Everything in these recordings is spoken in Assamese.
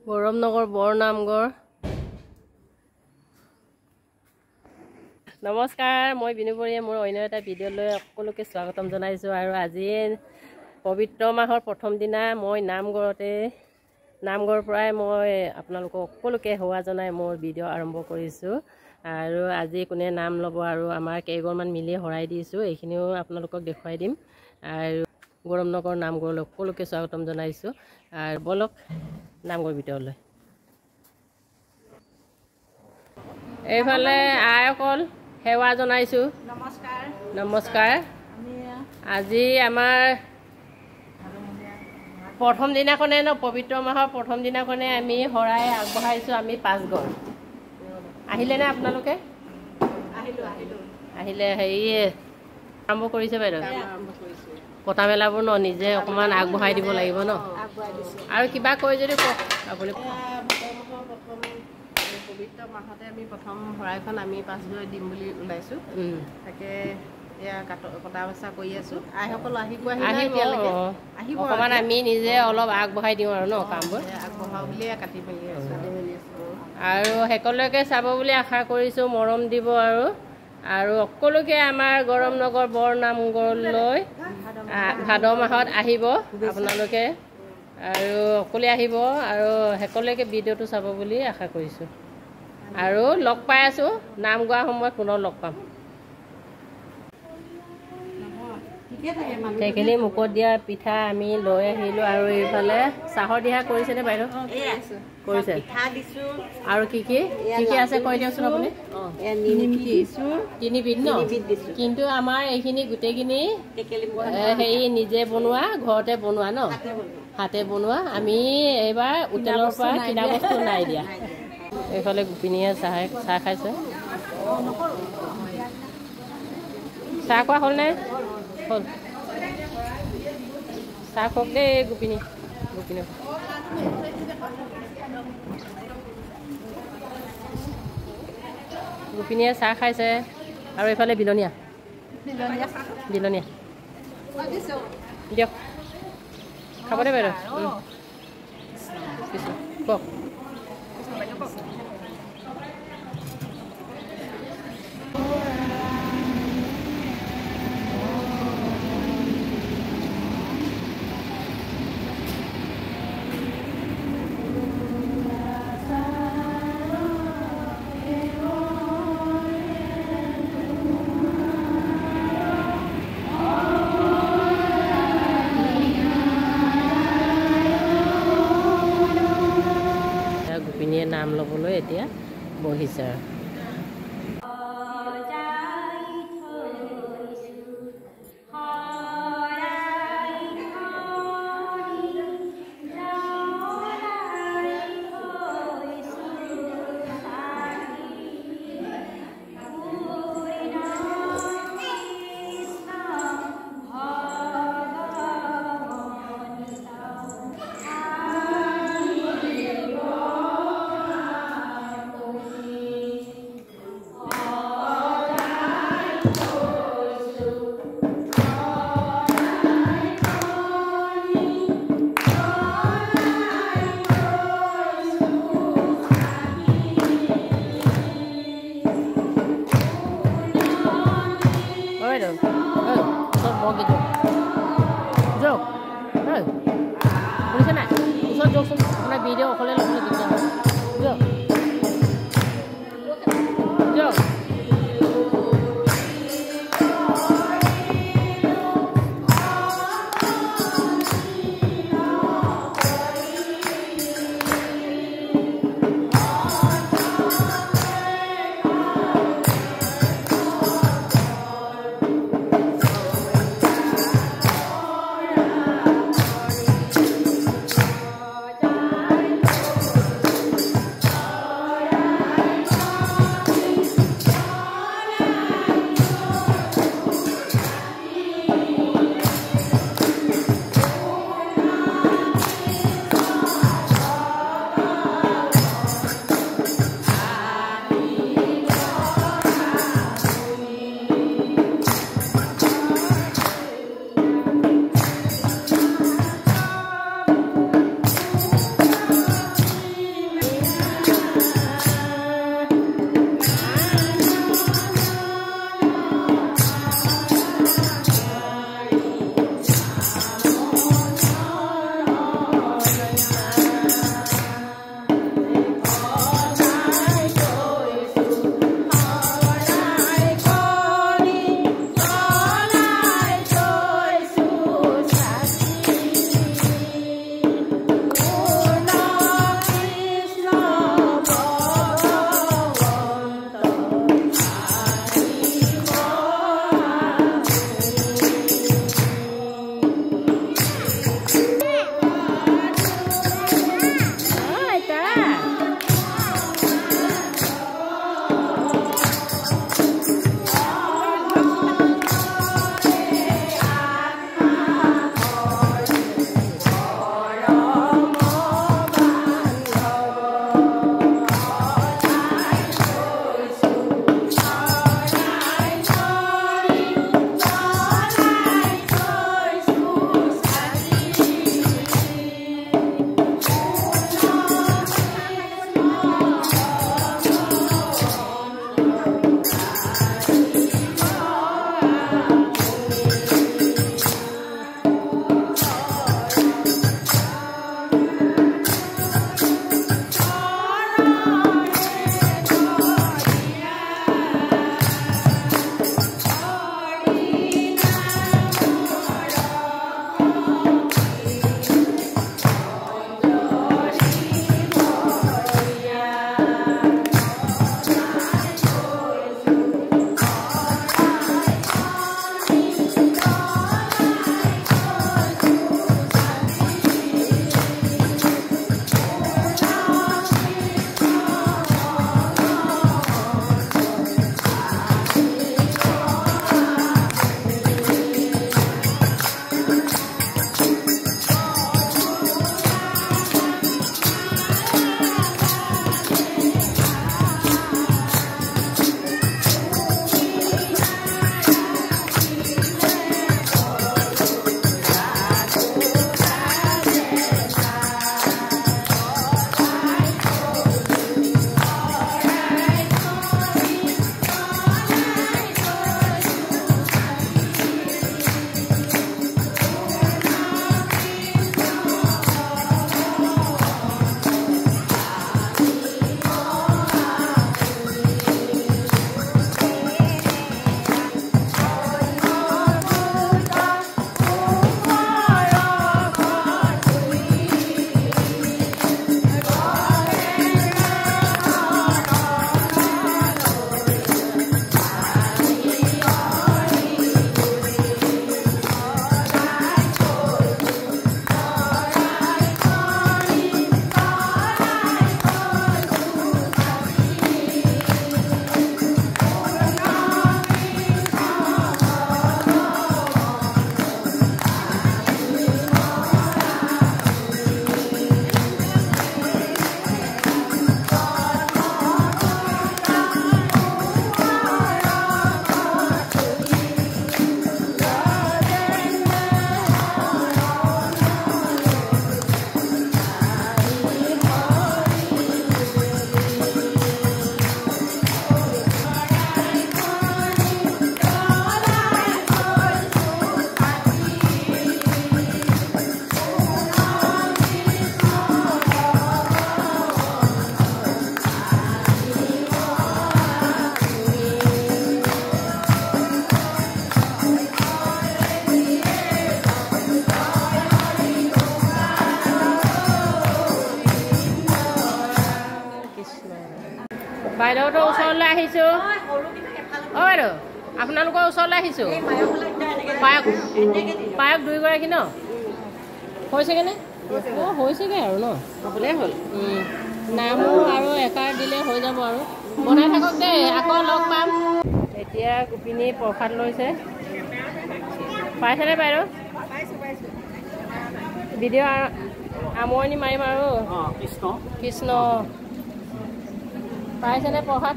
গৌৰৱনগৰ বৰনামঘৰ। নমস্কাৰ, মই বিনুবৰীয়ে মোৰ অন্য এটা ভিডিঅ'লৈ সকলোকে স্বাগতম জনাইছোঁ। আৰু আজি পবিত্ৰ মাহৰ প্ৰথম দিনা মই নামঘৰৰ পৰাই মই আপোনালোকক সকলোকে সেৱা জনাই মোৰ ভিডিঅ' আৰম্ভ কৰিছোঁ। আৰু আজি কোনে নাম ল'ব আৰু আমাৰ কেইঘৰমান মিলি শৰাই দিছোঁ, এইখিনিও আপোনালোকক দেখুৱাই দিম। আৰু গৌৰৱনগৰ নামঘৰলৈ সকলোকে স্বাগতম জনাইছোঁ। আৰু বলক নামঘৰ ভিতৰলৈ। এইফালে আইসকল সেৱা জনাইছোঁ। নমস্কাৰ। আজি আমাৰ প্ৰথম দিনাখনে পবিত্ৰ মাহৰ প্ৰথম দিনাখনে আমি শৰাই আগবঢ়াইছোঁ। আমি 5 ঘৰ আহিলেনে আপোনালোকে? আহিলে। হেৰি আৰম্ভ কৰিছে বাইদেউ? পতা মেলাবোৰ নিজে অকণমান আগবঢ়াই দিব লাগিব ন। আৰু কিবা কৈ যদি কওক আপুনি। পবিত্ৰ মাহতে আমি প্ৰথম শৰাইখন আমি 5 ঘৰ দিম বুলি ওলাইছোঁ। তাকে এয়া কটা বচা কৰি আছোঁ। আইসকল আহিব অকণমান আমি নিজে অলপ আগবঢ়াই দিওঁ আৰু ন কামবোৰ আগবঢ়াওঁ বুলিয়ে কাটি মেলি আছোঁ। আৰু সকলোকে চাব বুলি আশা কৰিছোঁ, মৰম দিব। আৰু সকলোকে আমাৰ গৌৰৱনগৰ বৰনামঘৰলৈ ভাদ মাহত আহিব আপোনালোকে। আৰু সকলোৱে আহিব আৰু সকলোকে ভিডিঅ'টো চাব বুলি আশা কৰিছোঁ। আৰু লগ পাই আছোঁ, নাম গোৱাৰ সময়ত পুনৰ লগ পাম। টেকেলি মুখত দিয়া পিঠা আমি লৈ আহিলোঁ। আৰু এইফালে চাহৰ দিহা কৰিছেনে বাইদেউ? কৰিছে। আৰু কি কি আছে কৈ দিয়কচোন আপুনি। 3 বিধ ন? কিন্তু আমাৰ এইখিনি গোটেইখিনি হেৰি নিজে বনোৱা, ঘৰতে বনোৱা ন, হাতে বনোৱা। আমি এইবাৰ হোটেলৰ পৰা কিনা বস্তু নাই দিয়া। এইফালে গোপিনীয়ে চাহ খাইছে। চাহ খোৱা হ'লনে? হ'ল। চাহ খোৱাক দেই গোপিনী। গোপিনীয়ে চাহ খাইছে। আৰু এইফালে বিলনীয়া দিয়ক খাবনে বাইদেউ? কওক। গোপিনীয়ে নাম ল'বলৈ এতিয়া বহিছে। শুনিছে নাই? ওচৰত যাওকচোন, আপোনাৰ ভিডিঅ' অকলে ল'বলৈ দিগদাৰ হয়। যাওক। বাইদেউহঁতৰ ওচৰলৈ আহিছোঁ অঁ বাইদেউ আপোনালোকৰ ওচৰলৈ আহিছোঁ পায়স পায়স 2গৰাকী ন হৈছেগৈনে অঁ হৈছেগৈ আৰু ন হ'বলে হ'ল নামো আৰু একাৰ দিলে হৈ যাব আৰু বনাই থাকক দেই আকৌ লগ পাম এতিয়া গোপিনী প্ৰসাদ লৈছে পাইছেনে বাইদেউ ভিডিঅ' আমনি মাৰিম আৰু কৃষ্ণ কৃষ্ণ পাইছেনে প্ৰসাদ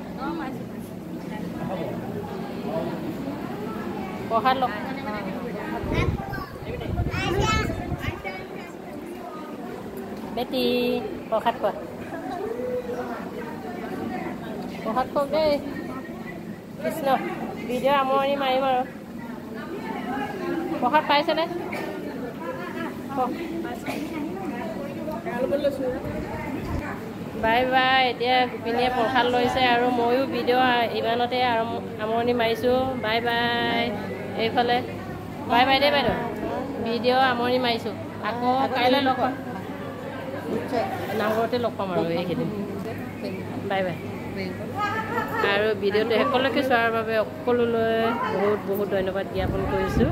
প্ৰসাদ লগ বেটি প্ৰসাদ খোৱা প্ৰসাদ খোৱা দেই কৃষ্ণ ভিডিঅ' আমনি মাৰিম আৰু প্ৰসাদ পাইছেনে বাই বাই এতিয়া গোপিনীয়ে প্ৰসাদ লৈছে আৰু ময়ো ভিডিঅ' ইমানতে আমনি মাৰিছোঁ বাই বাই এইফালে বাই বাই দেই বাইদেউ ভিডিঅ' আমনি মাৰিছোঁ আকৌ কাইলৈ লগ পাম নামঘৰতে লগ পাম আৰু এইকেইদিন বাই বাই আৰু ভিডিঅ'টো সকলোকে চোৱাৰ বাবে সকলোলৈ বহুত বহুত ধন্যবাদ জ্ঞাপন কৰিছোঁ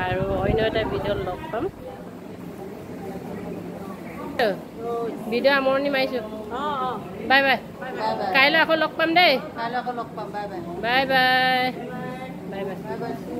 আৰু অন্য এটা ভিডিঅ'ত লগ পাম ভিডিঅ' আমনি মাৰিছোঁ বাই বাই কাইলৈ আকৌ লগ পাম দেই bye bye bye bye bye bye